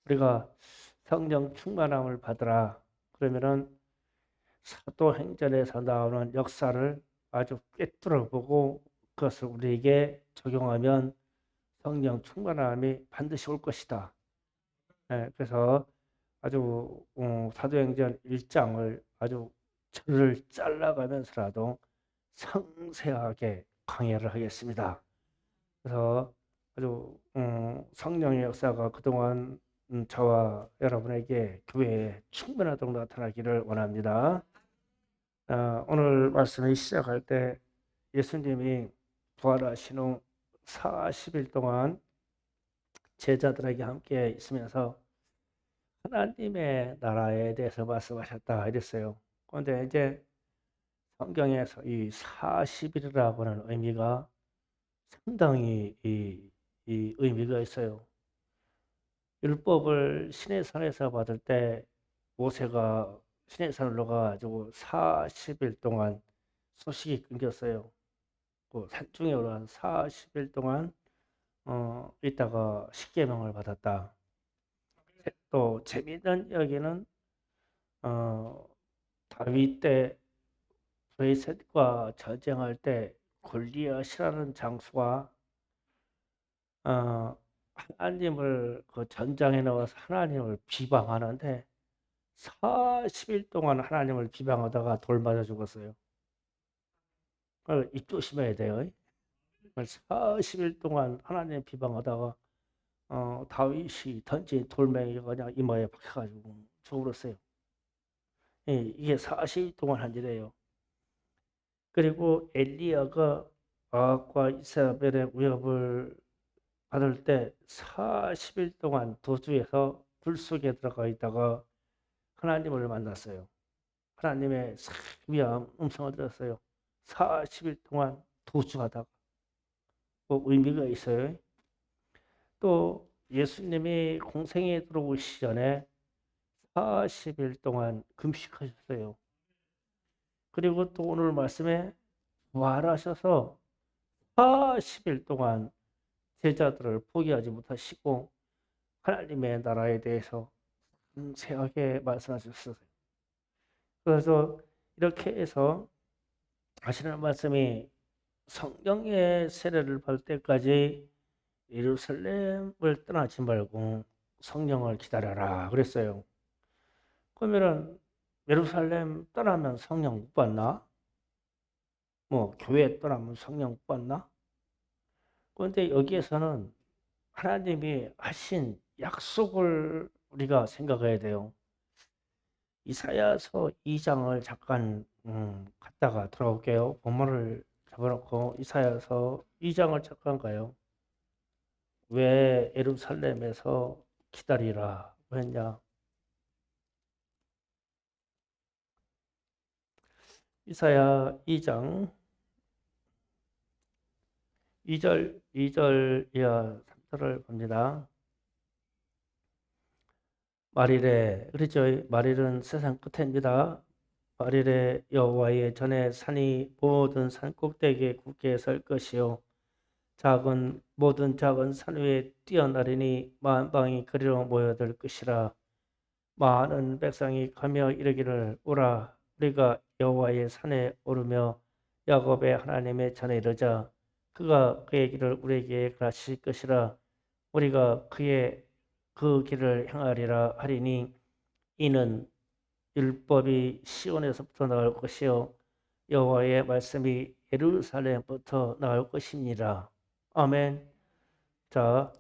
우리가 성령 충만함을 받으라. 그러면은 사도행전에서 나오는 역사를 아주 꿰뚫어 보고 그것을 우리에게 적용하면 성령 충만함이 반드시 올 것이다. 그래서 아주 사도행전 1장을 아주 절을 잘라가면서라도 상세하게 강의를 하겠습니다. 그래서 아주 성령의 역사가 그동안 저와 여러분에게 교회에 충분하도록 나타나기를 원합니다. 오늘 말씀을 시작할 때 예수님이 부활하신 후 40일 동안 제자들에게 함께 있으면서 하나님의 나라에 대해서 말씀하셨다 이랬어요. 그런데 이제 성경에서 이 40일이라고 하는 의미가 상당히 이 의미가 있어요. 율법을 시내산에서 받을 때 모세가 시내산을 올라가지고 40일 동안 소식이 끊겼어요. 그 산중에 올라간 40일 동안 있다가 십계명을 받았다. 또 재미있는 이야기는 어, 다윗 때 블레셋과 전쟁할 때 골리앗이라는 장수가 어, 하나님을 그 전장에 넣어서 하나님을 비방하는데 40일 동안 하나님을 비방하다가 돌 맞아 죽었어요. 입 조심해야 돼요. 40일 동안 하나님 비방하다가 다윗이 던진 돌멩이가 그냥 이마에 박혀가지고 죽었어요. 이게 40일 동안 한 일이에요. 그리고 엘리야가 아합과 이세벨의 위협을 받을 때 40일 동안 도주해서 불 속에 들어가 있다가 하나님을 만났어요. 하나님의 위암 음성을 들었어요. 40일 동안 도주하다가 의미가 있어요. 또 예수님이 공생에 들어오시 전에 40일 동안 금식하셨어요. 그리고 또 오늘 말씀에 부활하셔서 40일 동안 제자들을 포기하지 못하시고 하나님의 나라에 대해서 상세하게 말씀하셨어요. 그래서 이렇게 해서 하시는 말씀이 성령의 세례를 받을 때까지 예루살렘을 떠나지 말고 성령을 기다려라 그랬어요. 그러면은 예루살렘 떠나면 성령 못 받나? 뭐 교회 떠나면 성령 못 받나? 그런데 여기에서는 하나님이 하신 약속을 우리가 생각해야 돼요. 이사야서 2장을 잠깐 갔다가 돌아올게요. 본문을 잡아놓고 이사야서 2장을 잠깐 가요. 왜 예루살렘에서 기다리라 했냐? 이사야 2장 2절 이하 3절을 봅니다. 말일에 그렇죠. 말일은 세상 끝입니다. 말일에 여호와의 전에 산이 모든 산 꼭대기에 굳게 설 것이요 모든 작은 산 위에 뛰어나르니 만방이 그리로 모여들 것이라. 많은 백성이 가며 이르기를 오라 우리가 여호와의 산에 오르며 야곱의 하나님의 전에 이르자. 그가 그의 길을 우리에게 가르칠 것이라. 우리가 그의 그 길을 행하리라 하리니 이는 율법이 시온에서부터 나올 것이요 여호와의 말씀이 예루살렘부터 나올 것입니다. 아멘. 자,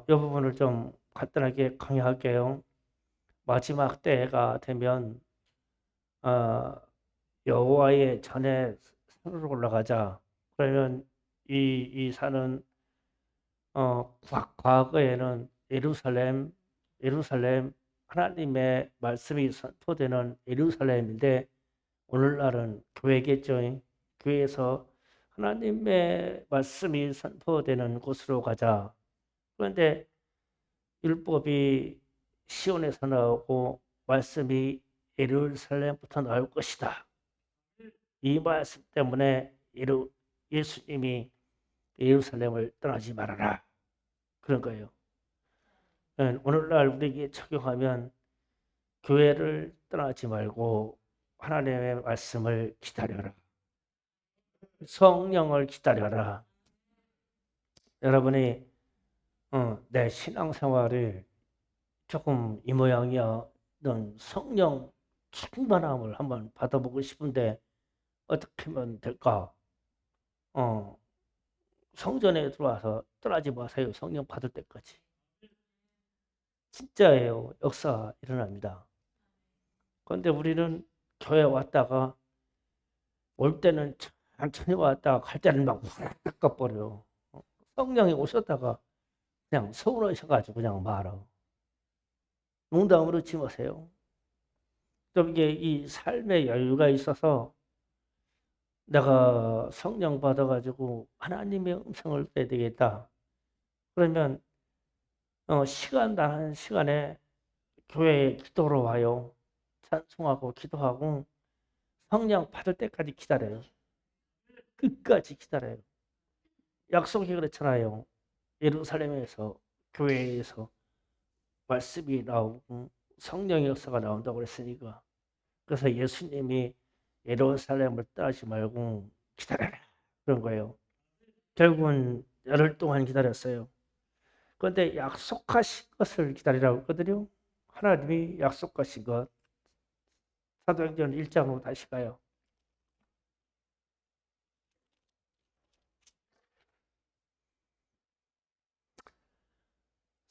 이 부분을 좀 간단하게 강의할게요. 마지막 때가 되면 어, 여호와의 전에 산으로 올라가자. 그러면 이 산은 과거에는 예루살렘 하나님의 말씀이 선포되는 예루살렘인데 오늘날은 교회겠죠. 교회에서 하나님의 말씀이 선포되는 곳으로 가자. 그런데 율법이 시온에서 나오고 말씀이 예루살렘부터 나올 것이다. 이 말씀 때문에 예수님이 예루살렘을 떠나지 말아라. 그런 거예요. 오늘날 우리에게 적용하면 교회를 떠나지 말고 하나님의 말씀을 기다려라. 성령을 기다려라. 여러분이 내 신앙생활을 조금 이 모양이야 넌 성령 충만함을 한번 받아보고 싶은데 어떻게 하면 될까? 성전에 들어와서 떠나지 마세요. 성령 받을 때까지. 진짜예요. 역사 일어납니다. 그런데 우리는 교회 왔다가 올 때는 천천히 왔다가 갈 때는 막 깎아버려. 성령이 오셨다가 그냥 서운하셔가지고 그냥 말아. 농담으로 치 마세요. 좀 이게 이 삶의 여유가 있어서 내가 성령 받아가지고 하나님의 음성을 빼야 되겠다. 그러면 시간 나는 시간에 교회에 기도로 와요. 찬송하고 기도하고 성령 받을 때까지 기다려요. 끝까지 기다려요. 약속이 그렇잖아요. 예루살렘에서 교회에서 말씀이 나오고 성령의 역사가 나온다고 그랬으니까. 그래서 예수님이 예루살렘을 떠나지 말고 기다려라 그런 거예요. 결국은 열흘 동안 기다렸어요. 그런데 약속하신 것을 기다리라고 했거든요. 하나님이 약속하신 것. 사도행전 1장으로 다시 가요.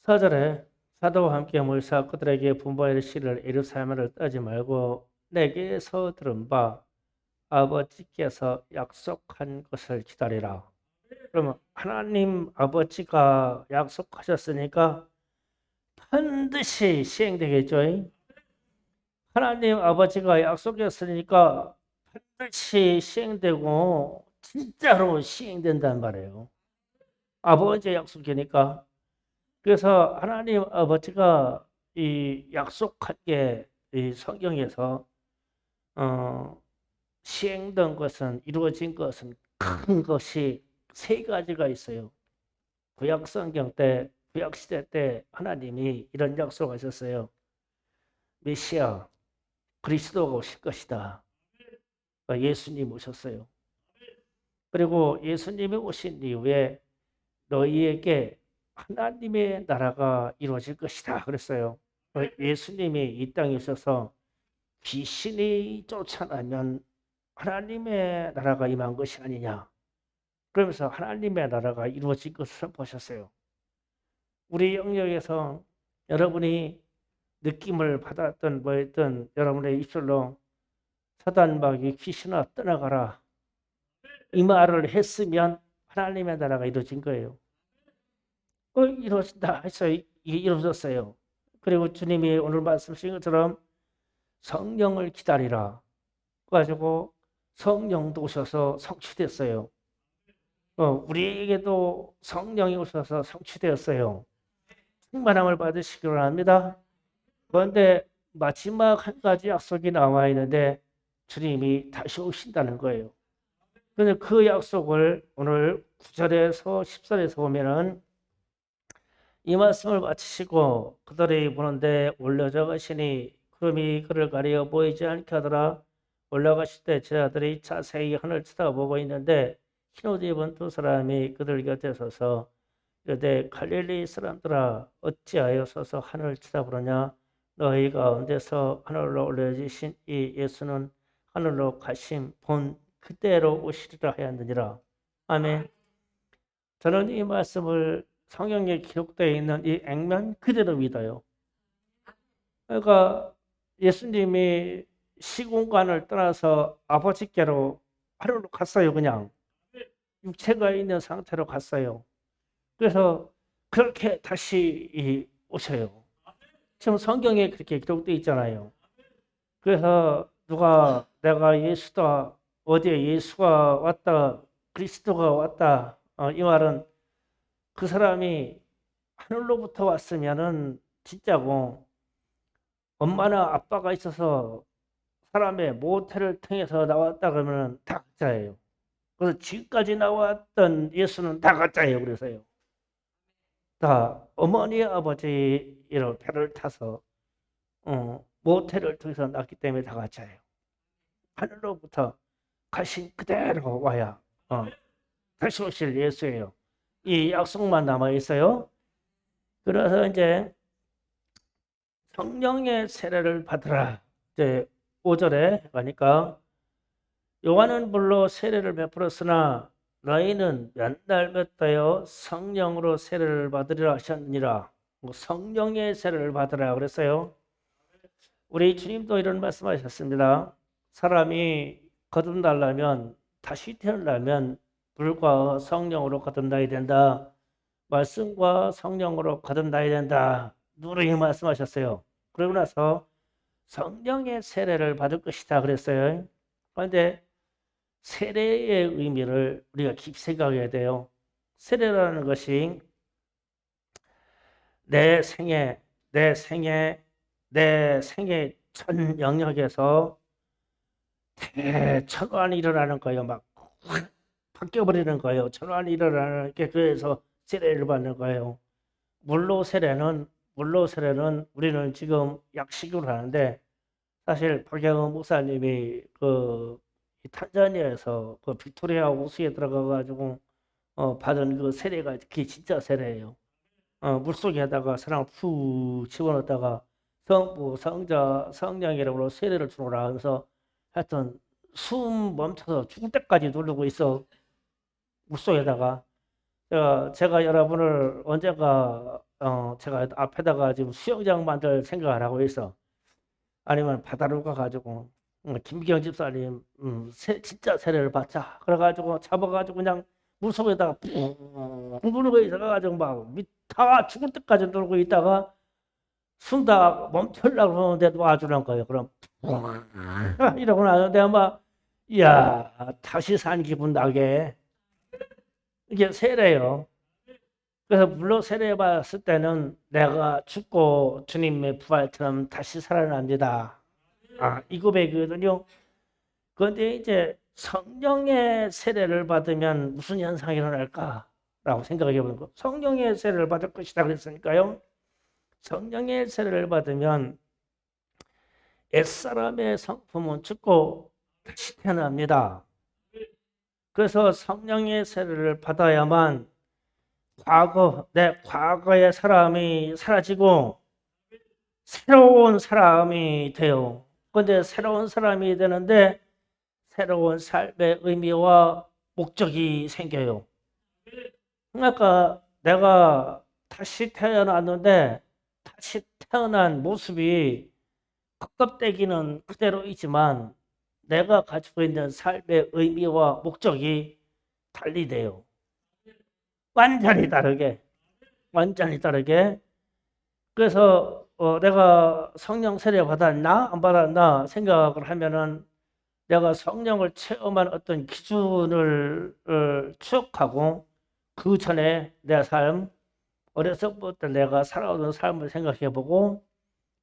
사절에 사도와 함께 모이사 그들에게 분부하여 이르시기를 예루살렘을 떠나지 말고 내게서 들은 바 아버지께서 약속한 것을 기다리라. 그러면 하나님 아버지가 약속하셨으니까 반드시 시행되겠죠. 하나님 아버지가 약속했으니까 반드시 시행되고 진짜로 시행된단 말이에요. 아버지의 약속이니까. 그래서 하나님 아버지가 이 약속한 게 이 성경에서 시행된 것은 이루어진 것은 큰 것이 세 가지가 있어요. 구약 성경 때 구약 시대 때 하나님이 이런 약속하셨어요. 메시아 그리스도가 오실 것이다. 예수님 오셨어요. 그리고 예수님이 오신 이후에 너희에게 하나님의 나라가 이루어질 것이다 그랬어요. 예수님이 이 땅에 오셔서 귀신이 쫓아나면 하나님의 나라가 임한 것이 아니냐. 그러면서 하나님의 나라가 이루어질 것을 보셨어요. 우리 영역에서 여러분이 느낌을 받았던 뭐였던 여러분의 입술로 사단마귀 귀신아 떠나가라 이 말을 했으면 하나님의 나라가 이루어진 거예요. 이루어진다 해서 이루어졌어요. 그리고 주님이 오늘 말씀하신 것처럼 성령을 기다리라 가지고 성령도 오셔서 성취됐어요. 우리에게도 성령이 오셔서 성취되었어요. 충만함을 받으시기 바랍니다. 그런데 마지막 한 가지 약속이 나와 있는데 주님이 다시 오신다는 거예요. 그런데 그 약속을 오늘 9절에서 10절에서 보면은 이 말씀을 마치시고 그들이 보는데 올려져 가시니 구름이 그를 가려 보이지 않게 하더라. 올라가실 때 제자들이 자세히 하늘 쳐다보고 있는데 흰옷 입은 두 사람이 그들 곁에 서서 이르되 갈릴리 사람들아 어찌하여 서서 하늘 쳐다보느냐 너희 가운데서 하늘로 올려지신 이 예수는 하늘로 가심 본 그대로 오시리라 하였느니라. 아멘. 저는 이 말씀을 성경에 기록되어 있는 이 액면 그대로 믿어요. 그러니까 예수님이 시공간을 떠나서 아버지께로 하늘로 갔어요. 그냥 육체가 있는 상태로 갔어요. 그래서 그렇게 다시 오셔요. 지금 성경에 그렇게 기록되어 있잖아요. 그래서 누가 내가 예수다 어디에 예수가 왔다 그리스도가 왔다 이 말은 그 사람이 하늘로부터 왔으면은 진짜고 엄마나 아빠가 있어서 사람의 모태를 통해서 나왔다 그러면 다 가짜예요. 그래서 지금까지 나왔던 예수는 다 가짜예요. 그래서요. 다 어머니 아버지를 배를 타서 모태를 통해서 낳기 때문에 다 같이요. 하늘로부터 가신 그대로 와야 다시 오실 예수예요. 이 약속만 남아 있어요. 그래서 이제 성령의 세례를 받으라. 이제 5절에 가니까 요한은 물로 세례를 베풀었으나 너희는 몇 날 몇 되어 성령으로 세례를 받으리라 하셨느니라. 뭐 성령의 세례를 받으라 그랬어요. 우리 주님도 이런 말씀하셨습니다. 사람이 거듭나려면 다시 태어나려면 불과 성령으로 거듭나야 된다. 말씀과 성령으로 거듭나야 된다. 누누이 말씀하셨어요. 그러고 나서 성령의 세례를 받을 것이다 그랬어요. 그런데 세례의 의미를 우리가 깊이 생각해야 돼요. 세례라는 것이 내 생애, 내 생애, 내 생애 전 영역에서 대천환이 일어나는 거예요. 막 확 바뀌어버리는 거예요. 천환이 일어나는 게 그래서 세례를 받는 거예요. 물로 세례는 우리는 지금 약식으로 하는데 사실 박영은 목사님이 그 탄자니아에서 그 빅토리아 호수에 들어가 가지고 받은 그 세례가 그게 진짜 세례예요. 물속에다가 사람 푹 집어넣다가 성부, 성자, 성령이라고 세례를 주노라 하면서 하여튼 숨 멈춰서 죽을 때까지 누르고 있어. 물속에다가. 제가 여러분을 언젠가 제가 앞에다가 지금 수영장 만들 생각을 하고 있어. 아니면 바다로 가가지고 김기영 집사님 진짜 세례를 받자. 그래가지고 잡아가지고 그냥 물속에다가 뿡 누르고 있어가지고 다 죽을 때까지 누르고 있다가 숨 다 멈추려고 하는데 놔주는 거예요. 그럼 이러고 나는데 이야 다시 산 기분 나게 이게 세례요. 그래서 물로 세례받았을 때는 내가 죽고 주님의 부활처럼 다시 살아납니다. 이 고백이거든요. 그런데 이제 성령의 세례를 받으면 무슨 현상이 일어날까라고 생각해 보는 거. 성령의 세례를 받을 것이다 그랬으니까요. 성령의 세례를 받으면 옛사람의 성품은 죽고 다시 태어납니다. 그래서 성령의 세례를 받아야만 내 과거의 사람이 사라지고 새로운 사람이 돼요. 그런데 새로운 사람이 되는데 새로운 삶의 의미와 목적이 생겨요. 그러니까 내가 다시 태어났는데 다시 태어난 모습이 껍데기는 그대로 있지만 내가 가지고 있는 삶의 의미와 목적이 달리 돼요. 완전히 다르게. 완전히 다르게. 그래서 내가 성령 세례 받았나 안 받았나 생각을 하면은 내가 성령을 체험한 어떤 기준을 추억하고 그 전에 내 삶, 어려서부터 내가 살아오는 삶을 생각해보고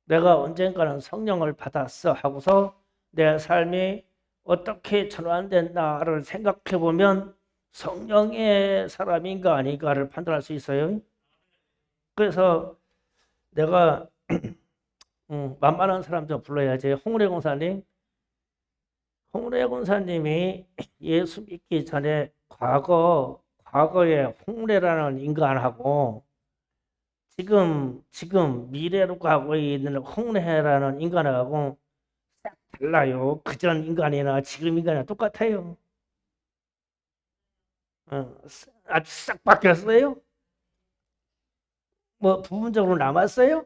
내가 언젠가는 성령을 받았어 하고서 내 삶이 어떻게 전환됐나를 생각해보면 성령의 사람인가 아닌가를 판단할 수 있어요. 그래서 내가 만만한 사람 좀 불러야지. 홍래 공사님. 홍래 공사님이 예수 믿기 전에 과거에 홍래라는 인간하고 지금 미래로 가고 있는 홍래라는 인간하고 싹 달라요. 그전 인간이나 지금 인간이나 똑같아요. 아주 싹 바뀌었어요. 뭐 부분적으로 남았어요.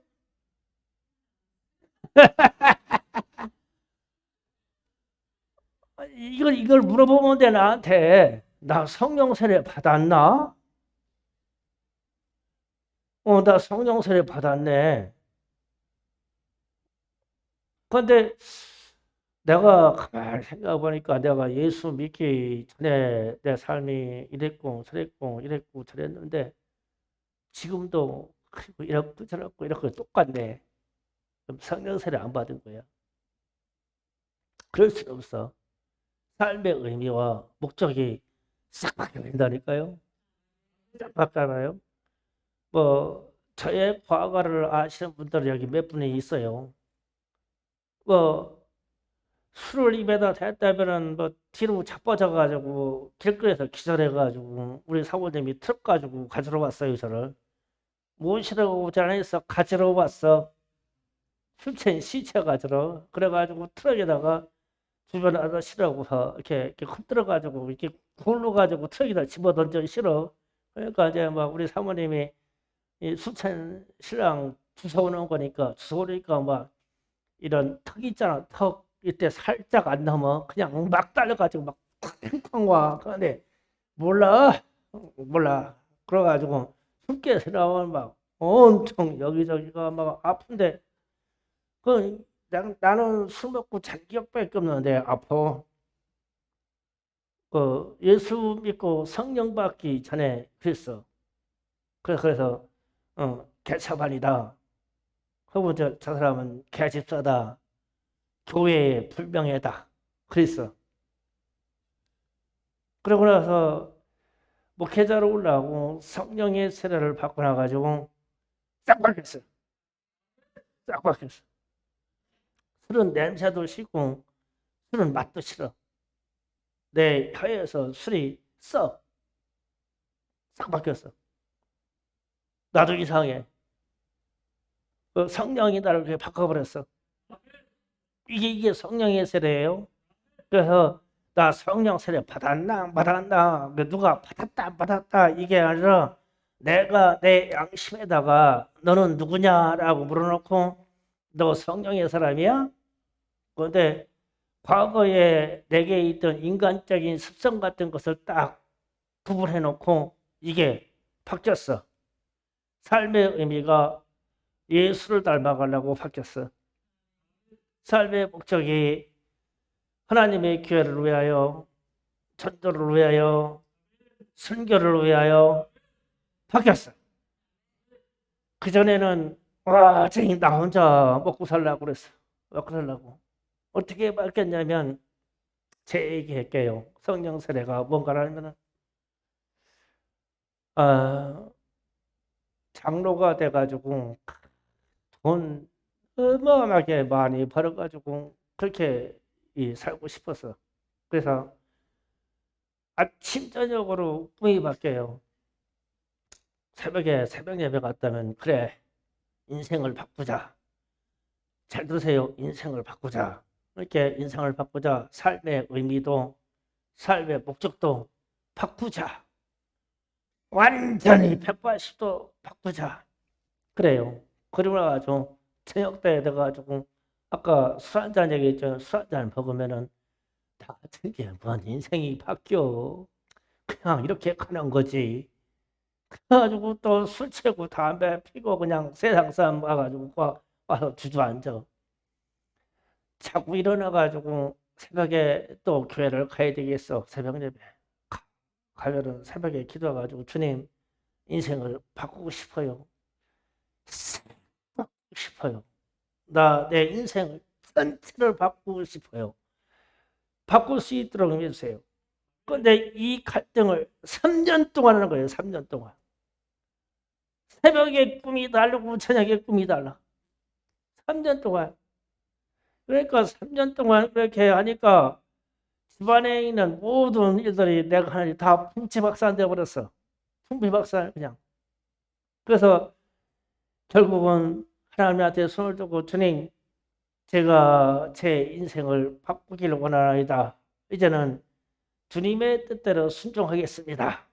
이걸 물어보면 돼 나한테. 나 성령 세례 받았나? 나 성령 세례 받았네. 근데 내가 가만히 생각해 보니까 내가 예수 믿기 전에 내 삶이 이랬고 저랬고 이랬고 저랬는데 지금도 그리고 이렇고 저렇고 이렇고 똑같네. 그럼 성령 세례 안 받은 거야. 그럴 수는 없어. 삶의 의미와 목적이 싹 바뀌어버린다니까요. 싹 바뀌어요. 뭐 저의 과거를 아시는 분들은 여기 몇 분이 있어요. 뭐 술을 입에다 댔다면은 뭐 뒤로 자빠져가지고 길거리에서 기절해가지고 우리 사모님이 트럭 가지고 가지러 왔어요. 저를 모시러 오지 않아서 가지러 왔어. 술취한 시체 가지러. 그래가지고 트럭에다가 주변 아저씨라고 이렇게 흔들어가지고 이렇게 굴러가지고 트럭에다 집어 던져 실어. 그러니까 이제 막 우리 사모님이 이 술취한 신랑 주워오는 거니까 주워오니까 막 이런 턱 있잖아. 턱 이때 살짝 안 넘어. 그냥 막 달려가지고 막 쾅쾅 와. 그런데 몰라. 그래가지고 숨겨서 나오면 막 엄청 여기저기가 막 아픈데 그 나는 술 먹고 잔 기억밖에 없는데 아파. 그 예수 믿고 성령 받기 전에 그랬어. 그래서 개차반이다. 그리고 저 사람은 개집사다. 교회에 불명예다. 그랬어. 그러고 나서 목회자로 올라가고 성령의 세례를 받고 나가지고 싹 바뀌었어. 싹 바뀌었어. 술은 냄새도 싫고 술은 맛도 싫어. 내 혀에서 술이 써. 싹 바뀌었어. 나도 이상해. 그 성령이 나를 그렇게 바꿔버렸어. 이게 성령의 세례예요. 그래서 나 성령 세례 받았나 안 받았나 누가 받았다 안 받았다 이게 아니라 내가 내 양심에다가 너는 누구냐라고 물어놓고 너 성령의 사람이야? 그런데 과거에 내게 있던 인간적인 습성 같은 것을 딱 구분해 놓고 이게 바뀌었어. 삶의 의미가 예수를 닮아가려고 바뀌었어. 삶의 목적이 하나님의 교회를 위하여, 전도를 위하여, 선교를 위하여 바뀌었어. 그전에는 나 혼자 먹고 살라고 그랬어. 먹고 살라고. 어떻게 바뀌었냐면 제 얘기할게요. 성령 세례가 뭔가라면은 장로가 돼가지고 돈 어마어마하게 많이 벌어가지고 그렇게 살고 싶었어. 그래서 아침 저녁으로 꿈이 바뀌어요. 새벽에 새벽 예배 갔다면 그래 인생을 바꾸자. 잘 들으세요. 인생을 바꾸자. 이렇게 인생을 바꾸자. 삶의 의미도 삶의 목적도 바꾸자. 완전히 180도 바꾸자. 그래요. 그러고 나가지고 저녁 때 돼가지고 아까 술 한잔 얘기했죠. 술 한잔 먹으면은 다 되게 뭔 인생이 바뀌어. 그냥 이렇게 가는 거지. 그래가지고 또 술 취하고 담배 피고 그냥 세상 사람 와가지고 와서 주저앉아. 자꾸 일어나가지고 새벽에 또 교회를 가야 되겠어. 새벽 예배. 가면은 새벽에 기도해가지고 주님 인생을 바꾸고 싶어요. 바꾸고 싶어요. 나 내 인생을 전체를 바꾸고 싶어요. 바꿀 수 있도록 해주세요. 근데 이 갈등을 3년 동안 하는 거예요. 3년 동안. 새벽에 꿈이 다르고 저녁에 꿈이 달라. 3년 동안. 그러니까 3년 동안 그렇게 하니까 집안에 있는 모든 일들이 내가 하나님 다 풍치박산 되어버렸어. 풍비박산 그냥. 그래서 결국은 하나님한테 손을 들고 주님 제가 제 인생을 바꾸기를 원하나이다. 이제는 주님의 뜻대로 순종하겠습니다.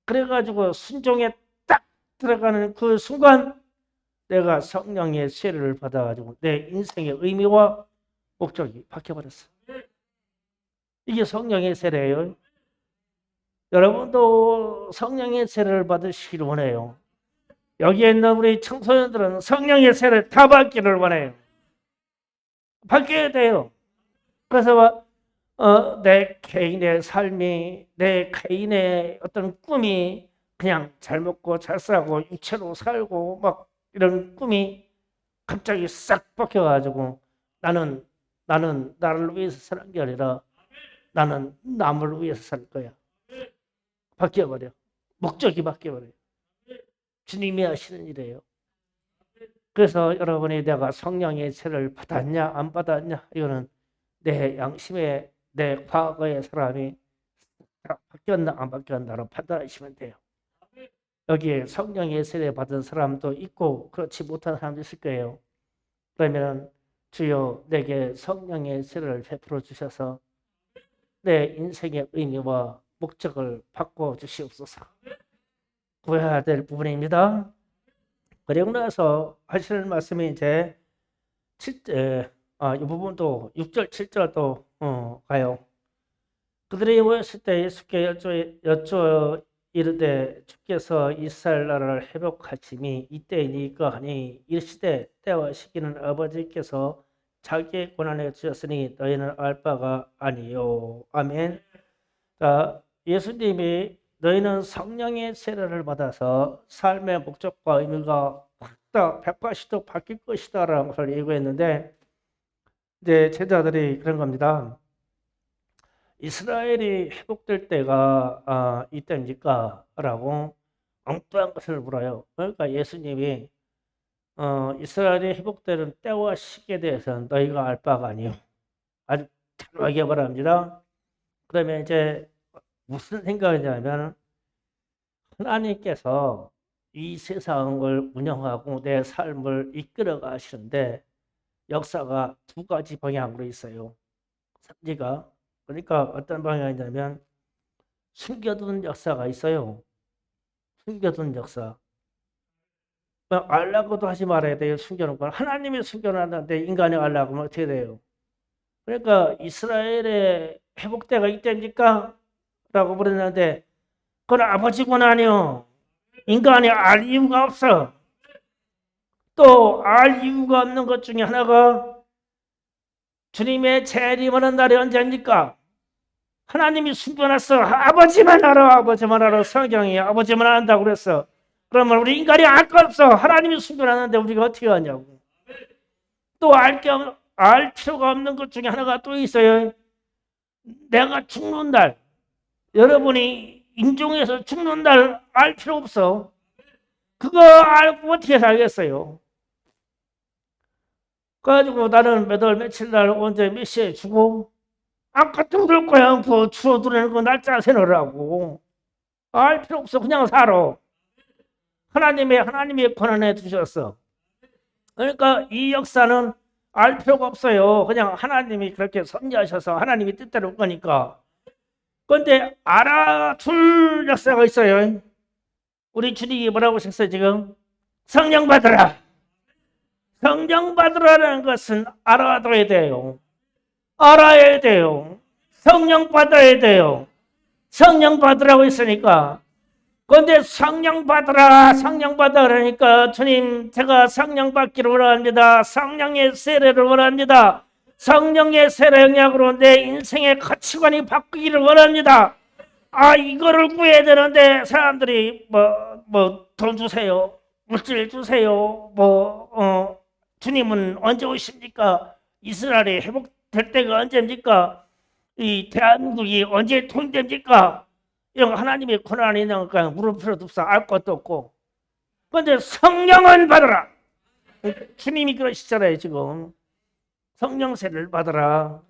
그래가지고 순종에 딱 들어가는 그 순간 내가 성령의 세례를 받아가지고 내 인생의 의미와 목적이 바뀌어버렸어. 이게 성령의 세례예요. 여러분도 성령의 세례를 받으시기를 원해요. 여기에 있는 우리 청소년들은 성령의 세례를 다 받기를 원해요. 바뀌어야 돼요. 그래서 내 개인의 삶이 내 개인의 어떤 꿈이 그냥 잘 먹고 잘 싸고 육체로 살고 막 이런 꿈이 갑자기 싹 바뀌어가지고 나는 나를 위해서 사는 게 아니라 나는 남을 위해서 살 거야. 바뀌어버려. 목적이 바뀌어버려. 주님이 하시는 일이에요. 그래서 여러분이 내가 성령의 세를 받았냐 안 받았냐 이거는 내 양심에 내 과거의 사람이 바뀌었나 안 바뀌었나로 판단하시면 돼요. 여기에 성령의 세례 받은 사람도 있고 그렇지 못한 사람도 있을 거예요. 그러면 주여 내게 성령의 세례를 베풀어 주셔서 내 인생의 의미와 목적을 바꿔 주시옵소서. 구해야 될 부분입니다. 그리고 나서 하시는 말씀이 이제 7절, 이 부분도 6절, 7절도 가요. 그들이 모였을 때 예수께 여쭈어 이르되 주께서 이스라엘 나라를 회복하심이 이때이니까 하니 이르시되 때와 시기는 아버지께서 자기의 권한에 주셨으니 너희는 알 바가 아니요. 아멘. 자, 예수님이 너희는 성령의 세례를 받아서 삶의 목적과 의미가 확 180도 바뀔 것이다 라는 것을 예고했는데 이제 제자들이 그런 겁니다. 이스라엘이 회복될 때가 이때입니까? 라고 엉뚱한 것을 물어요. 그러니까 예수님이 이스라엘이 회복되는 때와 시기에 대해서는 너희가 알 바가 아니요. 아주 단호하게 말합니다. 그러면 이제 무슨 생각이냐면 하나님께서 이 세상을 운영하고 내 삶을 이끌어 가시는데 역사가 두 가지 방향으로 있어요. 삼지가. 그러니까 어떤 방향이냐면 숨겨둔 역사가 있어요. 숨겨둔 역사. 알라고도 하지 말아야 돼요. 숨겨놓은 건. 하나님이 숨겨놨는데 인간이 알라고 하면 어떻게 돼요? 그러니까 이스라엘의 회복대가 이때입니까? 라고 물었는데 그건 아버지군 아니요. 인간이 알 이유가 없어. 또 알 이유가 없는 것 중에 하나가 주님의 재림하는 날이 언제입니까? 하나님이 숨겨놨어. 아버지만 알아. 아버지만 알아. 성경이 아버지만 안다고 그랬어. 그러면 우리 인간이 알 거 없어. 하나님이 숨겨놨는데 우리가 어떻게 하냐고. 또 알 필요가 없는 것 중에 하나가 또 있어요. 내가 죽는 날. 여러분이 임종해서 죽는 날 알 필요 없어. 그거 알고 어떻게 살겠어요? 그래가지고 나는 몇 월 며칠 날 언제 몇 시에 죽어? 아까 둥들 거야. 그 추워두는 거 날짜 세놓으라고. 알 필요 없어. 그냥 살아. 하나님의 권한에 두셨어. 그러니까 이 역사는 알 필요가 없어요. 그냥 하나님이 그렇게 섭리하셔서 하나님이 뜻대로 온 거니까. 그런데 알아둘 역사가 있어요. 우리 주님이 뭐라고 하셨어요 지금? 성령 받으라. 성령 받으라는 것은 알아둬야 돼요. 알아야 돼요. 성령 받아야 돼요. 성령 받으라고 했으니까. 그런데 성령 받으라, 성령 받아 그러니까 주님 제가 성령 받기를 원합니다. 성령의 세례를 원합니다. 성령의 세례 영향으로 내 인생의 가치관이 바뀌기를 원합니다. 이거를 구해야 되는데 사람들이 돈 주세요. 물질 주세요. 주님은 언제 오십니까? 이스라엘이 회복될 때가 언제입니까? 이 대한민국이 언제 통일됩니까? 이런 거 하나님의 권한이 있는 거니까 물을 필요도 없어. 알 것도 없고. 그런데 성령은 받으라. 주님이 그러시잖아요 지금. 성령 세례를 받으라.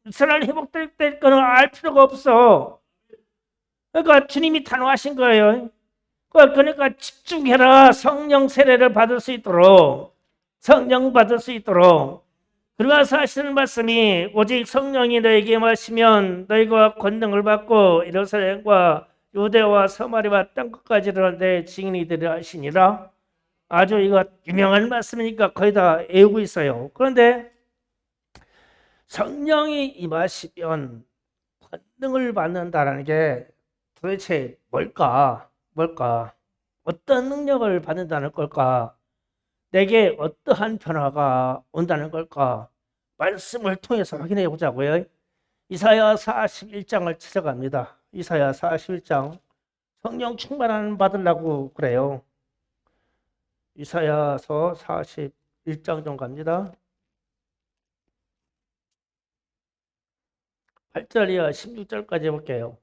이스라엘 회복될 때 거는 알 필요가 없어. 그러니까 주님이 단호하신 거예요. 그러니까 집중해라. 성령 세례를 받을 수 있도록. 성령 받을 수 있도록. 그러면서 하시는 말씀이 오직 성령이 너에게 마시면 너희가 권능을 받고 예루살렘과 유대와 서마리와 땅끝까지 내 증인이 되리라 하시니라. 아주 이거 유명한 말씀이니까 거의 다 외우고 있어요. 그런데 성령이 임하시면 권능을 받는다는 게 도대체 뭘까? 어떤 능력을 받는다는 걸까? 내게 어떠한 변화가 온다는 걸까? 말씀을 통해서 확인해 보자고요. 이사야 41장을 찾아갑니다. 이사야 41장. 성령 충만함 받으려고 그래요. 이사야서 41장 좀 갑니다. 8절 이하 16절까지 볼게요.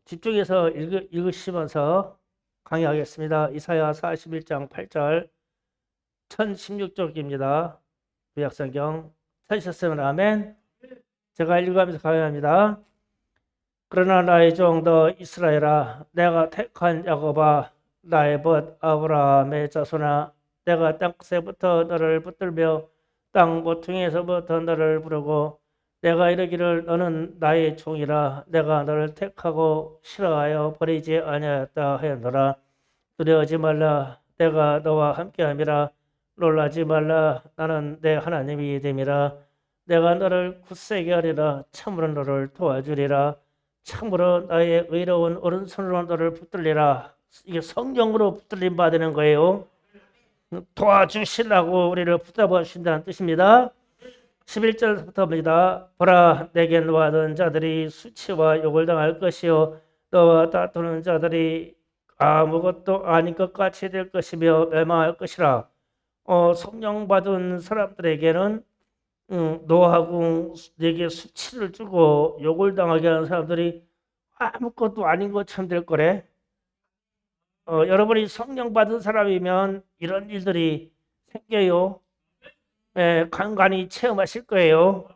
집중해서 읽으시면서 강의하겠습니다. 이사야 41장 8절 1016쪽입니다. 구약성경 찾으셨으면 아멘. 제가 읽어가면서 강의합니다. 그러나 나의 종 너 이스라엘아, 내가 택한 야곱아, 나의 벗 아브라함의 자손아, 내가 땅끝에부터 너를 붙들며 땅 모퉁이에서부터 너를 부르고 내가 이르기를 너는 나의 종이라, 내가 너를 택하고 싫어하여 버리지 아니하였다 하였노라. 두려워하지 말라, 내가 너와 함께함이라. 놀라지 말라, 나는 내 하나님이 됨이라. 내가 너를 굳세게 하리라, 참으로 너를 도와주리라. 참으로 나의 의로운 오른손으로 너를 붙들리라. 이게 성령으로 붙들림 받는 거예요. 도와주시려고 우리를 붙잡아 주신다는 뜻입니다. 11절부터입니다. 보라, 내게 노하던 자들이 수치와 욕을 당할 것이요 너와 다투는 자들이 아무것도 아닌 것 같이 될 것이며 멸망할 것이라. 성령 받은 사람들에게는 노하고 내게 수치를 주고 욕을 당하게 하는 사람들이 아무것도 아닌 것처럼 될 거래. 여러분이 성령 받은 사람이면 이런 일들이 생겨요. 간간히 체험하실 거예요.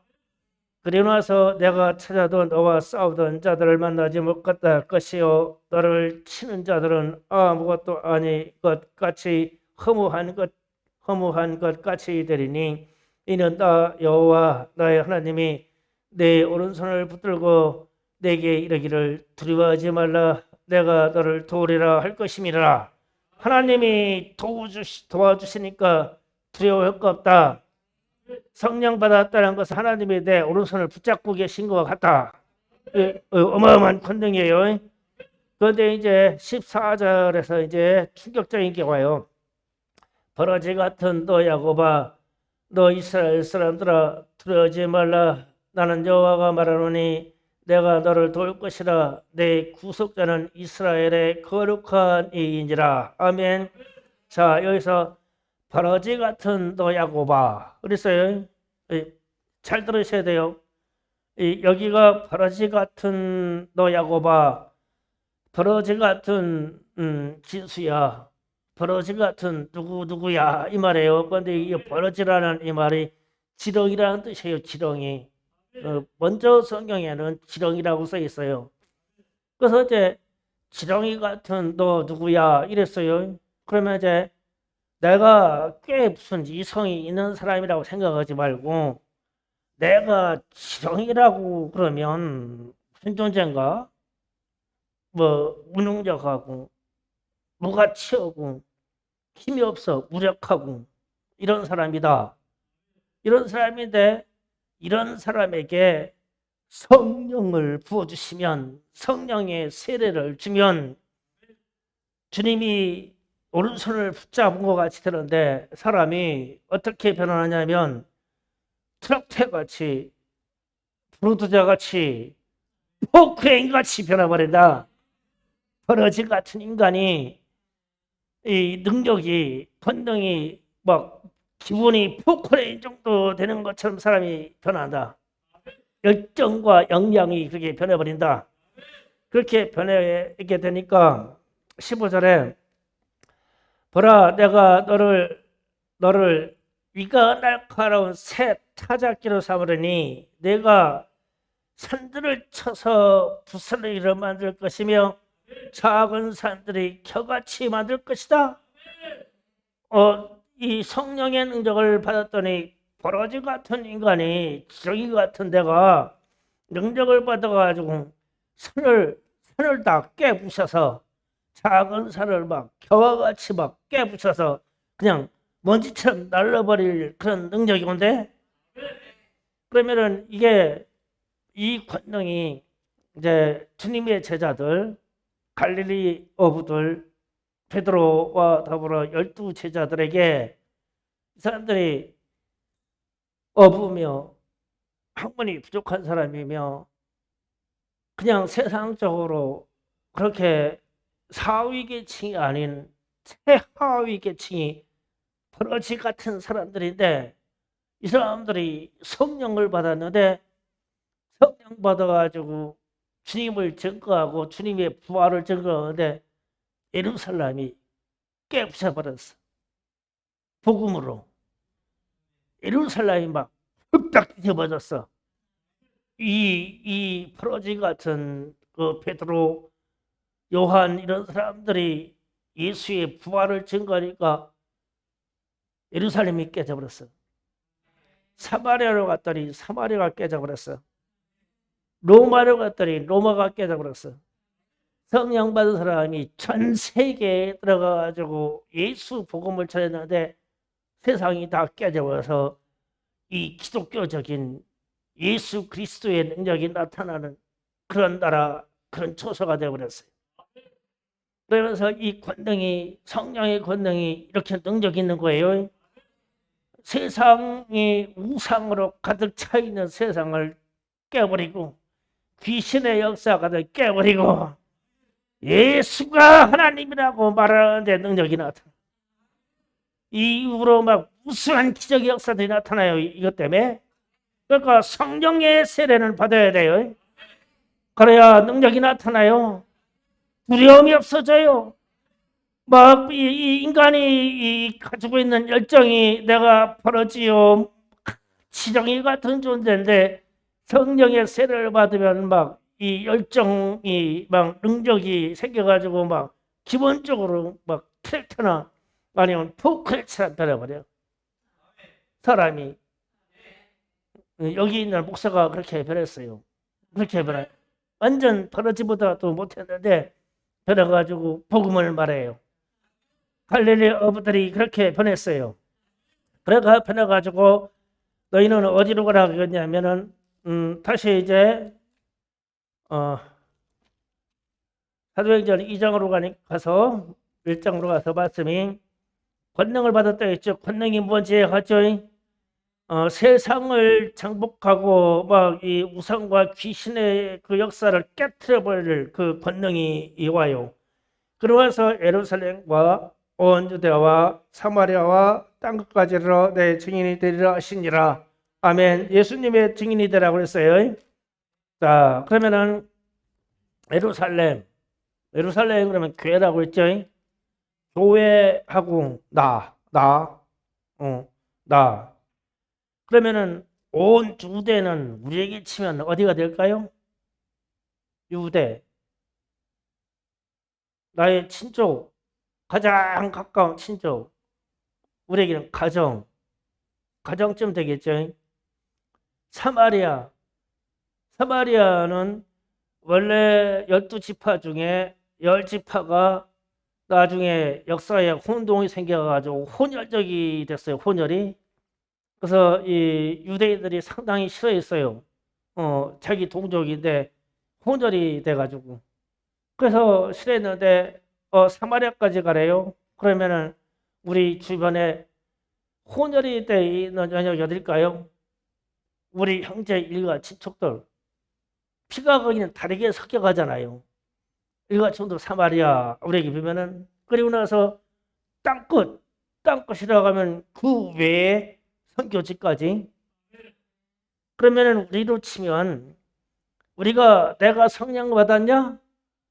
그리고 나서 내가 찾아도 너와 싸우던 자들을 만나지 못했다 할 것이요 너를 치는 자들은 아무것도 아닌 것 같이 허무한 것 같이 되리니 이는 나 여호와 나의 하나님이 내 오른손을 붙들고 내게 이르기를 두려워하지 말라, 내가 너를 도우리라 할 것임이라. 하나님이 도와주시니까 두려워할 거 없다. 성령 받았다는 것은 하나님이 내 오른손을 붙잡고 계신 것 같다. 어마어마한 권능이에요. 그런데 이제 14절에서 이제 충격적인 게 와요. 버러지 같은 너 야곱아, 너 이스라엘 사람들아, 두려워하지 말라. 나는 여호와가 말하노니 내가 너를 도울 것이라. 내 구속자는 이스라엘의 거룩한 이인이라. 아멘. 자, 여기서 버러지 같은 너 야곱아 그랬어요. 잘 들으셔야 돼요. 여기가 버러지 같은 너 야곱아, 버러지 같은 진수야, 버러지 같은 누구야 이 말이에요. 그런데 이 버러지라는 이 말이 지렁이라는 뜻이에요. 지렁이. 먼저 성경에는 지렁이라고 써 있어요. 그래서 이제 지렁이 같은 너 누구야 이랬어요. 그러면 이제 내가 꽤 무슨 이성이 있는 사람이라고 생각하지 말고 내가 지렁이라고 그러면 무슨 존재인가? 뭐 무능력하고 무가치하고 힘이 없어 무력하고 이런 사람이다. 이런 사람인데 이런 사람에게 성령을 부어주시면 성령의 세례를 주면 주님이 오른손을 붙잡은 것 같이 되는데 사람이 어떻게 변하냐면 트럭터같이 브루드자같이 포크레인같이 변해버린다. 버러지 같은 인간이 이 능력이 본능이 막 기분이 포크레인 정도 되는 것처럼 사람이 변한다. 열정과 역량이 그렇게 변해버린다. 그렇게 변하게 되니까 15절에 보라, 내가 너를 위가 날카로운 새 타작기로 삼으려니 내가 산들을 쳐서 부스러기를 만들 것이며 작은 산들이 겨같이 만들 것이다. 이 성령의 능력을 받았더니 버러지 같은 인간이 지렁이 같은 데가 능력을 받아가지고 산을 다 깨부셔서 작은 산을 막 겨와같이 막 깨부셔서 그냥 먼지처럼 날려버릴 그런 능력이 온대. 그러면은 이게 이 권능이 이제 주님의 제자들 갈릴리 어부들 베드로와 더불어 12 제자들에게 이 사람들이 어부며 학문이 부족한 사람이며 그냥 세상적으로 그렇게 사위 계층이 아닌 최하위 계층이 버러지 같은 사람들인데 이 사람들이 성령을 받았는데 성령 받아가지고 주님을 증거하고 주님의 부활을 증거하는데 예루살렘이 깨부숴버렸어. 복음으로 예루살렘이 막 흡딱 뒤집어졌어. 이 프로지 같은 그 베드로, 요한 이런 사람들이 예수의 부활을 증거하니까 예루살렘이 깨져버렸어. 사마리아로 갔더니 사마리아가 깨져버렸어. 로마로 갔더니 로마가 깨져버렸어. 성령 받은 사람이 전 세계에 들어가가지고 예수 복음을 전했는데 세상이 다 깨져버려서 이 기독교적인 예수 그리스도의 능력이 나타나는 그런 나라, 그런 초소가 되어버렸어요. 그러면서 이 권능이, 성령의 권능이 이렇게 능력 있는 거예요. 세상이 우상으로 가득 차 있는 세상을 깨버리고 귀신의 역사가 깨버리고 예수가 하나님이라고 말하는데 능력이 나타나. 이 이후로 막 우수한 기적의 역사들이 나타나요. 이것 때문에. 그러니까 성령의 세례는 받아야 돼요. 그래야 능력이 나타나요. 두려움이 없어져요. 막 이 인간이 가지고 있는 열정이 내가 벌어지요 지렁이 같은 존재인데 성령의 세례를 받으면 막 이 열정이 막 능력이 생겨가지고 막 기본적으로 막 트랙터나 아니면 포크레처럼 변해버려. 사람이 여기 있는 목사가 그렇게 변했어요. 그렇게 변해. 완전 버러지보다도 못했는데 변해가지고 복음을 말해요. 갈릴리 어부들이 그렇게 변했어요. 그래가 변해가지고 너희는 어디로 가라 그랬냐면은 다시 이제 사도행전 2장으로 가서 1장으로 가서 말씀이 권능을 받았다 했죠. 권능이 뭔지 하죠. 세상을 정복하고 막 이 우상과 귀신의 그 역사를 깨트려 버릴 그 권능이 와요. 그러면서 예루살렘과 온 유대와 사마리아와 땅 끝까지로 내 증인이 되리라 하시니라. 아멘. 예수님의 증인이 되라고 그랬어요. 자, 그러면은 예루살렘 그러면 교회라고 했죠. 교회하고 나. 그러면은 온 유대는 우리에게 치면 어디가 될까요? 유대. 나의 친족, 가장 가까운 친족. 우리에게는 가정쯤 되겠죠. 사마리아는 원래 12지파 중에 10지파가 나중에 역사에 혼동이 생겨가지고 혼혈적이 됐어요. 혼혈이. 그래서 이 유대인들이 상당히 싫어했어요. 자기 동족인데 혼혈이 돼가지고. 그래서 싫어했는데 사마리아까지 가래요. 그러면은 우리 주변에 혼혈이 돼 있는 연역이 어딜까요? 우리 형제 일가 친척들. 피가 거기는 다르게 섞여가잖아요. 일가 친척들 사마리아 우리에게 보면은 그리고 나서 땅끝이라고 하면 그 외에 선교지까지. 그러면은 우리로 치면 우리가 내가 성령 받았냐?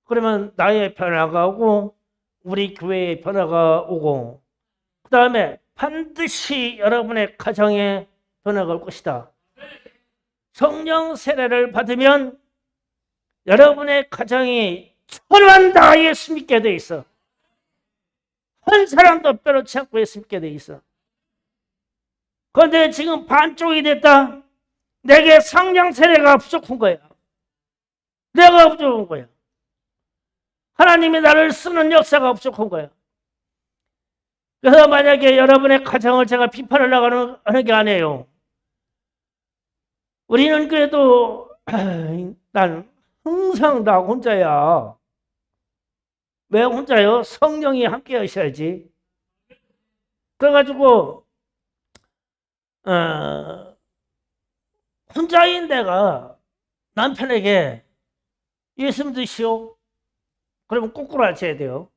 그러면 나의 변화가 오고 우리 교회의 변화가 오고 그 다음에 반드시 여러분의 가정에 변화가 올 것이다. 성령 세례를 받으면 여러분의 가정이 천만 다 예수 믿게 돼 있어. 한 사람도 빼놓지 않고 예수 믿게 돼 있어. 그런데 지금 반쪽이 됐다. 내게 성령 세례가 부족한 거야. 내가 부족한 거야. 하나님이 나를 쓰는 역사가 부족한 거야. 그래서 만약에 여러분의 가정을 제가 비판하려고 하는 게 아니에요. 우리는 그래도 난 항상 나 혼자야. 왜 혼자요? 성령이 함께 하셔야지. 그래가지고 혼자인 내가 남편에게 예수 믿으시오. 그러면 거꾸로 하셔야 돼요.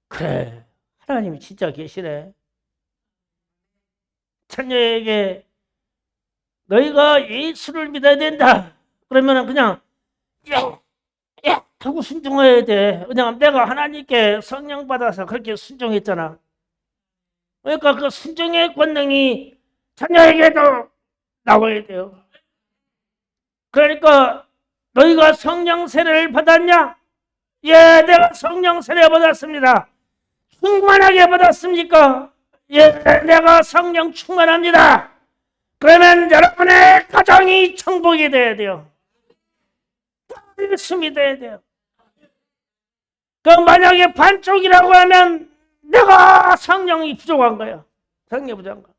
그래, 하나님이 진짜 계시네. 자녀에게 너희가 예수를 믿어야 된다. 그러면 그냥 하고 순종해야 돼. 왜냐하면 내가 하나님께 성령 받아서 그렇게 순종했잖아. 그러니까 그 순종의 권능이 자녀에게도 나와야 돼요. 그러니까 너희가 성령 세례를 받았냐? 예, 내가 성령 세례 받았습니다. 충만하게 받았습니까? 예, 내가 성령 충만합니다. 그러면 여러분의 가정이 천국이 돼야 돼요. 열심히 돼야 돼요. 그 만약에 반쪽이라고 하면 내가 성령이 부족한 거예요. 성령이 부족한 거.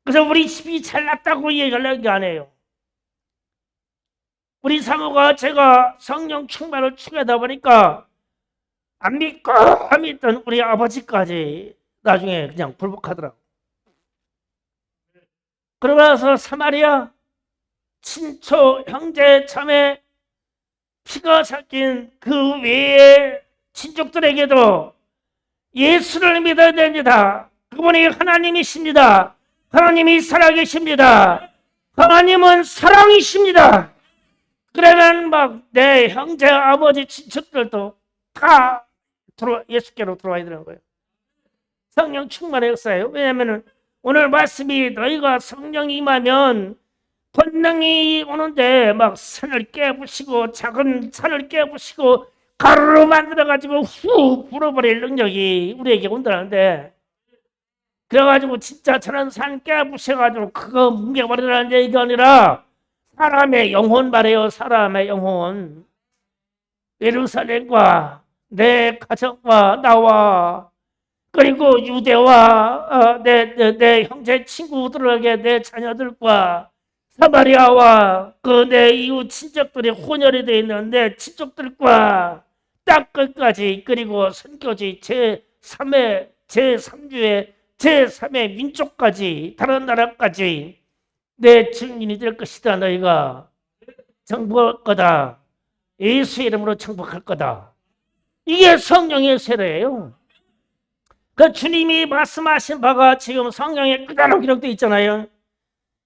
그래서 우리 집이 잘났다고 얘기하려는 게 아니에요. 우리 사모가 제가 성령 충만을 추구하다 보니까 안 믿던 우리 아버지까지 나중에 그냥 불복하더라고. 그러고 나서 사마리아 친초 형제 자매 피가 섞인 그 외의 친족들에게도 예수를 믿어야 됩니다. 그분이 하나님이십니다. 하나님이 살아계십니다. 하나님은 사랑이십니다. 그러면 막 내 형제, 아버지, 친척들도 다 예수께로 들어와야 되는 거예요. 성령 충만의 역사예요. 왜냐하면 오늘 말씀이 너희가 성령이 임하면 권능이 오는데 막 산을 깨부시고 작은 산을 깨부시고 가루로 만들어가지고 후 불어버릴 능력이 우리에게 온다는데, 그래가지고 진짜 저런 산 깨부셔가지고 그거 뭉개버리라는 얘기가 아니라 사람의 영혼 말이에요. 사람의 영혼. 예루살렘과 내 가정과 나와 그리고 유대와 내 형제 친구들에게 내 자녀들과 사마리아와 그 내 이웃 친척들이 혼혈이 되어 있는 내 친척들과 땅 끝까지, 그리고 선교지 제3의 제3주의 제3의 민족까지 다른 나라까지 내 증인이 될 것이다. 너희가 정복할 거다. 예수의 이름으로 정복할 거다. 이게 성령의 세례예요. 그 주님이 말씀하신 바가 지금 성경에 그대로 기록되어 있잖아요.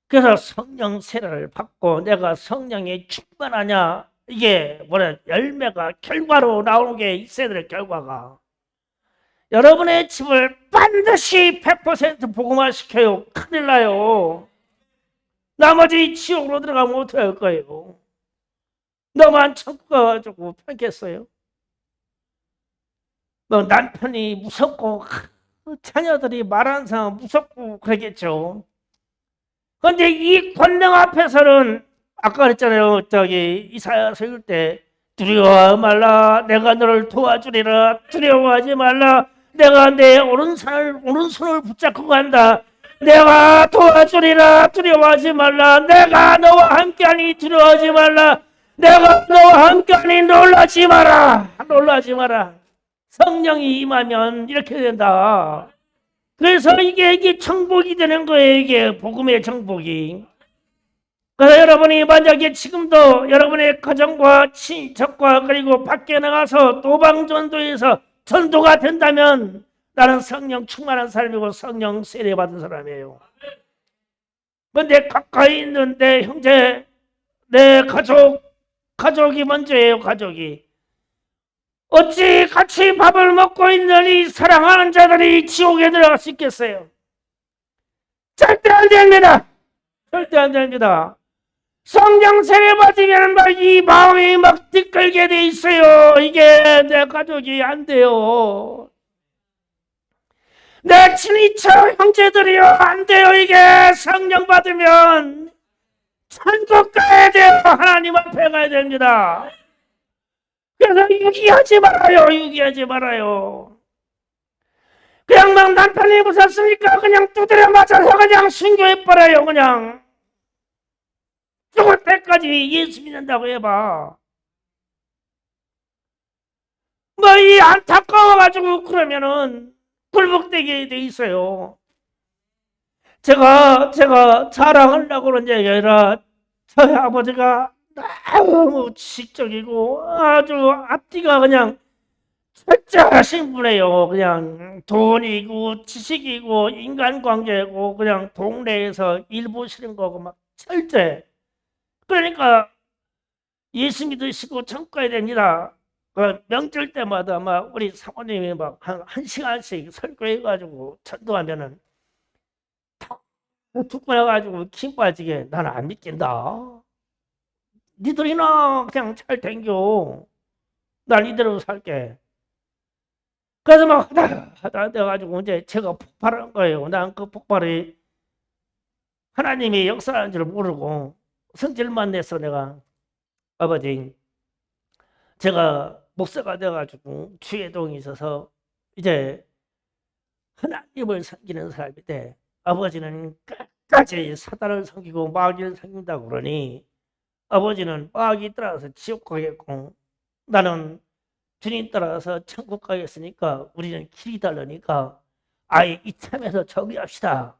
그래서 성령 세례를 받고 내가 성령에 충만하냐, 이게 뭐냐, 열매가 결과로 나오는 게 있어야 될 결과가. 여러분의 집을 반드시 100% 복음화시켜요. 큰일 나요. 나머지 지옥으로 들어가면 어떻게 할 거예요? 너만 천국 가가지고 편겠어요? 뭐 남편이 무섭고 자녀들이 말하는 사람 무섭고 그러겠죠. 그런데 이 권능 앞에서는 아까 그랬잖아요. 저기 이사야서 읽을 때 두려워하지 말라. 내가 너를 도와주리라. 두려워하지 말라. 내가 내 오른손을 붙잡고 간다. 내가 도와주리라. 두려워하지 말라. 내가 너와 함께하니 두려워하지 말라. 내가 너와 함께하니 놀라지 마라. 놀라지 마라. 성령이 임하면 이렇게 된다. 그래서 이게 정복이 되는 거예요. 이게 복음의 정복이. 그래서 여러분이 만약에 지금도 여러분의 가정과 친척과 그리고 밖에 나가서 도방전도에서 전도가 된다면 나는 성령 충만한 사람이고 성령 세례 받은 사람이에요. 그런데 가까이 있는 내 형제, 내 가족이 먼저예요. 가족이. 어찌 같이 밥을 먹고 있는 이 사랑하는 자들이 지옥에 들어갈 수 있겠어요? 절대 안 됩니다. 절대 안 됩니다. 성령 세례 받으면 막 이 마음이 막 띠끌게 돼 있어요. 이게 내 가족이 안 돼요. 내 친이처 형제들이요, 안 돼요. 이게 성령 받으면 천국 가야 돼요. 하나님 앞에 가야 됩니다. 그래서 유기하지 말아요. 유기하지 말아요. 그냥 막 남편이 무섭습니까? 그냥 두드려 맞아서 그냥 순교해버려요. 그냥 죽을 때까지 예수 믿는다고 해봐. 뭐 이 안타까워가지고 그러면은 굴복되게 돼 있어요. 제가 자랑하려고 그런 얘기 아니라 저희 아버지가 너무 지식적이고 아주 앞뒤가 그냥 철저하신 분이에요. 그냥 돈이고 지식이고 인간관계고 그냥 동네에서 일 보시는 거고 막 철저해. 그러니까 예수 믿으시고 천국 가야 됩니다. 그 명절 때마다 막 우리 사모님이 막 한 시간씩 설교해가지고 전도하면은 듣고 나가지고 킴 빠지게 나는 안 믿긴다. 니들이나 그냥 잘 댕겨. 난 이대로 살게. 그래서 막 하다 돼가지고 이제 제가 폭발한 거예요. 난 그 폭발이 하나님이 역사하는 줄 모르고 성질만 내서 내가 아버지 제가 목사가 돼가지고 주회동에 있어서 이제 하나님을 섬기는 사람인데 아버지는 끝까지 사단을 섬기고 마귀를 섬긴다고 그러니 아버지는 마귀 따라서 지옥 가겠고 나는 주님 따라서 천국 가겠으니까 우리는 길이 다르니까 아예 이참에서 정리합시다.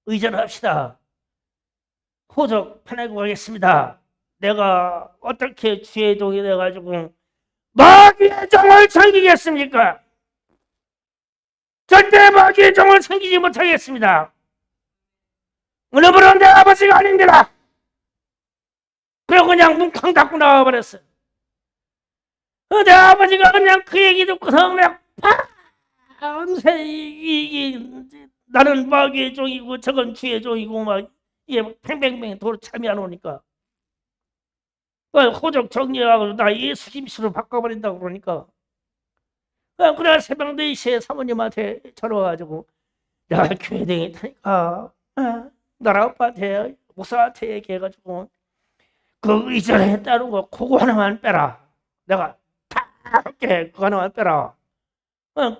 의전합시다. 호적 파내고 가겠습니다. 내가 어떻게 주의 종이 돼가지고 마귀의 종을 섬기겠습니까? 절대 마귀의 종을 섬기지 못하겠습니다. 오늘부로 내 아버지가 아닙니다. 그리고 그냥 뭉쾅 닫고 나와버렸어요. 내 아버지가 그냥 그 얘기 듣고서 그냥 밤새 나는 마귀의 종이고 저건 주의 종이고 막 이게 팽팽팽 도로 참이 안 오니까 호적 정리하고 나 예수 김씨로 바꿔버린다고 그러니까 그날 새벽 4시에 사모님한테 전화 와가지고 야 교회 다니니까 나랑 아빠한테 목사한테 얘기해가지고 그 이전에 했다는 거 그거 하나만 빼라. 내가 다 할게. 그거 하나만 빼라.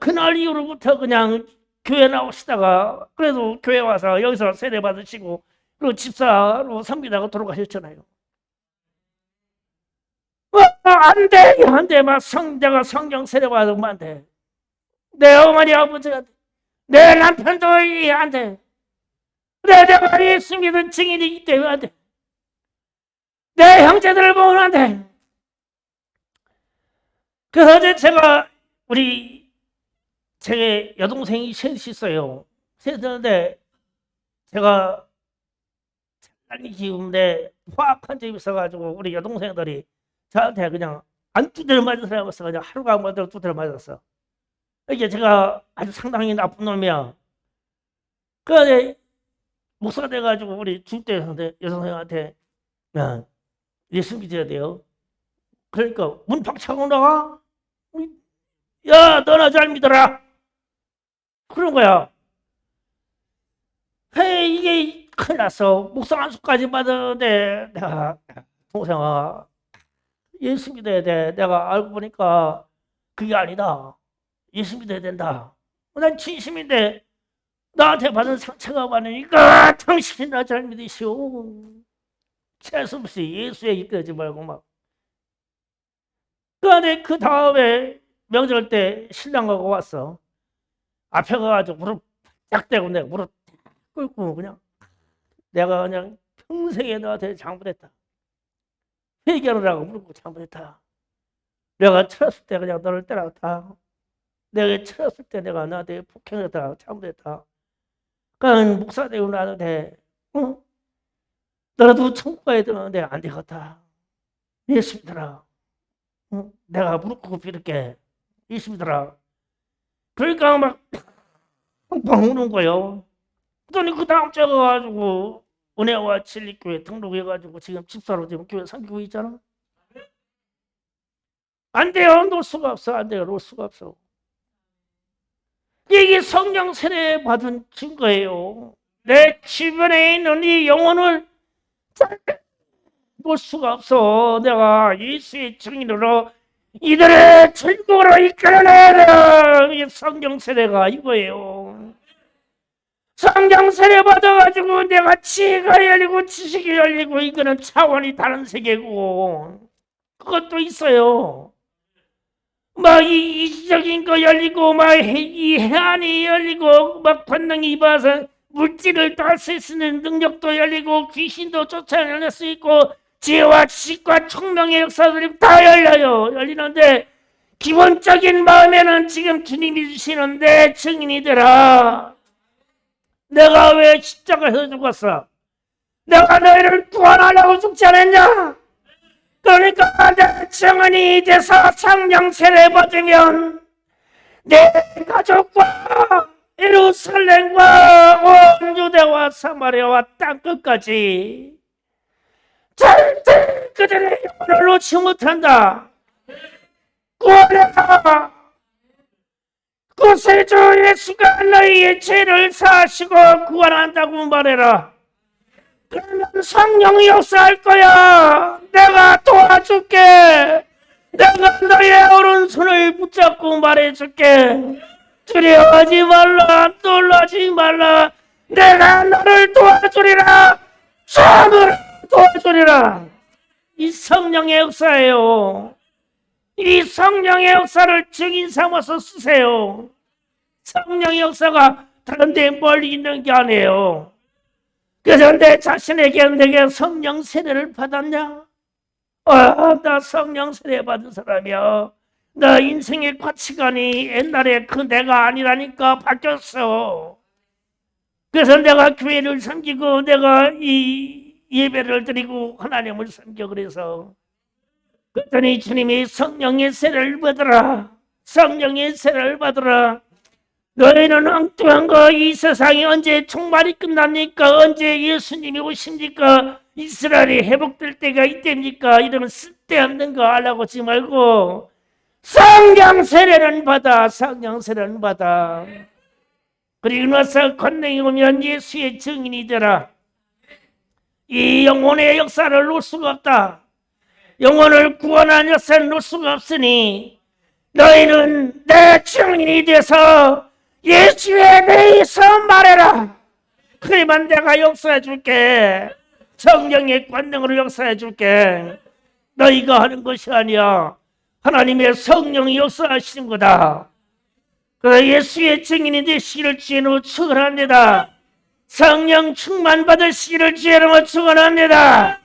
그날 이후로부터 그냥 교회 나오시다가 그래도 교회 와서 여기서 세례 받으시고 그리고 집사로 섬기다가 돌아가셨잖아요. 안 돼! 안 돼! 내가 성경 세례 받으면 안 돼. 내 어머니 아버지가 내 남편도 안 돼. 내가 예수 믿은 증인이기 때문에 안 돼. 내 형제들을 보면 안 돼. 그래서 어제 제가 제 여동생이 셋이 있어요. 셋인데 제가 장난이 기운데 화학한 적이 있어가지고 우리 여동생들이 저한테 그냥 안 두드려 맞은 사람이 없어. 그냥 하루가 안 맞아도 두드려 맞았어. 이게 제가 아주 상당히 나쁜 놈이야. 그래 목사가 돼가지고 우리 중대 여성생한테 야 예수 믿어야 돼요. 그러니까 문 박차고 나가. 야 너나 잘 믿어라. 그런 거야. 헤이 이게 큰일 났어. 목사 안수까지 받았는데 내가 동생아 예수 믿어야 돼. 내가 알고 보니까 그게 아니다. 예수 믿어야 된다. 난 진심인데 나한테 받은 상처가 많으니까 당신이 나 잘 믿으시오. 재수없이 예수에 이끌지 말고 막. 그런데 그 다음에 명절 때 신랑하고 왔어. 앞에 가가지고 무릎 딱 대고 내가 무릎 꿇고 그냥 내가 그냥 평생에 너한테 잘못했다. 회개하느라고 무릎 꿇고 잘못했다. 내가 철었을 때 그냥 너를 때렸다. 내가 철었을 때 내가 너한테 폭행했다. 잘못했다. 그러니까 목사 되고 나는데 너라도 천국 가야 되는데 안 되겠다. 예수 믿어라. 내가 무릎 꿇고 빌을게. 예수 믿어라. 그러니까 막 펑펑 우는 거예요. 그랬더니 그 다음 주에 가가지고 은혜와 진리교회 등록해가지고 지금 집사로 지금 교회 섬기고 있잖아. 안 돼요. 놓을 수가 없어. 안 돼요. 놓을 수가 없어. 이게 성령 세례 받은 증거예요. 내 주변에 있는 이 영혼을 놓을 수가 없어. 내가 예수의 증인으로 이들의 천국으로 이끌어내야 돼. 성령 세례가 이거예요. 성령 세례 받아가지고 내가 지혜가 열리고 지식이 열리고 이거는 차원이 다른 세계고 그것도 있어요. 막 이지적인 거 열리고 막 이 해안이 열리고 막 권능이 입어서 물질을 다쓸 수 있는 능력도 열리고 귀신도 쫓아낼 수 있고 지혜와 지식과 총명의 역사들이 다 열리는데 기본적인 마음에는 지금 주님이 주시는 내 증인이 되라. 내가 왜 십자가에서 죽었어? 내가 너희를 구원하려고 죽지 않았냐? 그러니까 내 증언이 돼서 성령 세례 받으면 내 가족과 예루살렘과 온 유대와 사마리아와 땅끝까지 절대 그들의 영혼을 놓지 못한다. 구원해라. 구세주 예수가 너희의 죄를 사하시고 구원한다고 말해라. 그러면 성령이 역사할 거야. 내가 도와줄게. 내가 너의 오른손을 붙잡고 말해줄게. 두려워하지 말라. 놀라지 말라. 내가 너를 도와주리라. 참으로 도와주리라. 이 성령의 역사예요. 이 성령의 역사를 증인 삼아서 쓰세요. 성령의 역사가 다른 데 멀리 있는 게 아니에요. 그래서 내 자신에게 내게 성령 세례를 받았냐? 나 성령 세례 받은 사람이야. 나 인생의 가치관이 옛날에 그 내가 아니라니까 바뀌었어. 그래서 내가 교회를 섬기고 내가 이 예배를 드리고 하나님을 섬겨. 그래서 그랬더니 주님이 성령의 세례를 받으라. 성령의 세례를 받으라. 너희는 엉뚱한 거, 이 세상이 언제 종말이 끝납니까? 언제 예수님이 오십니까? 이스라엘이 회복될 때가 이때입니까? 이런 쓸데없는 거 하려고 하지 말고 성령 세례는 받아. 성령 세례는 받아. 그리고 나서 권능이 오면 예수의 증인이 되라. 이 영혼의 역사를 놓을 수가 없다. 영혼을 구원한 역사를 놓을 수가 없으니 너희는 내 증인이 돼서 예수에 대해서 말해라. 그러면 내가 역사해 줄게. 성령의 권능으로 역사해 줄게. 너희가 하는 것이 아니야. 하나님의 성령이 역사하시는 거다. 그 예수의 증인이 되시기를 주의로 축원합니다. 성령 충만 받으시기를 주의로 축원합니다.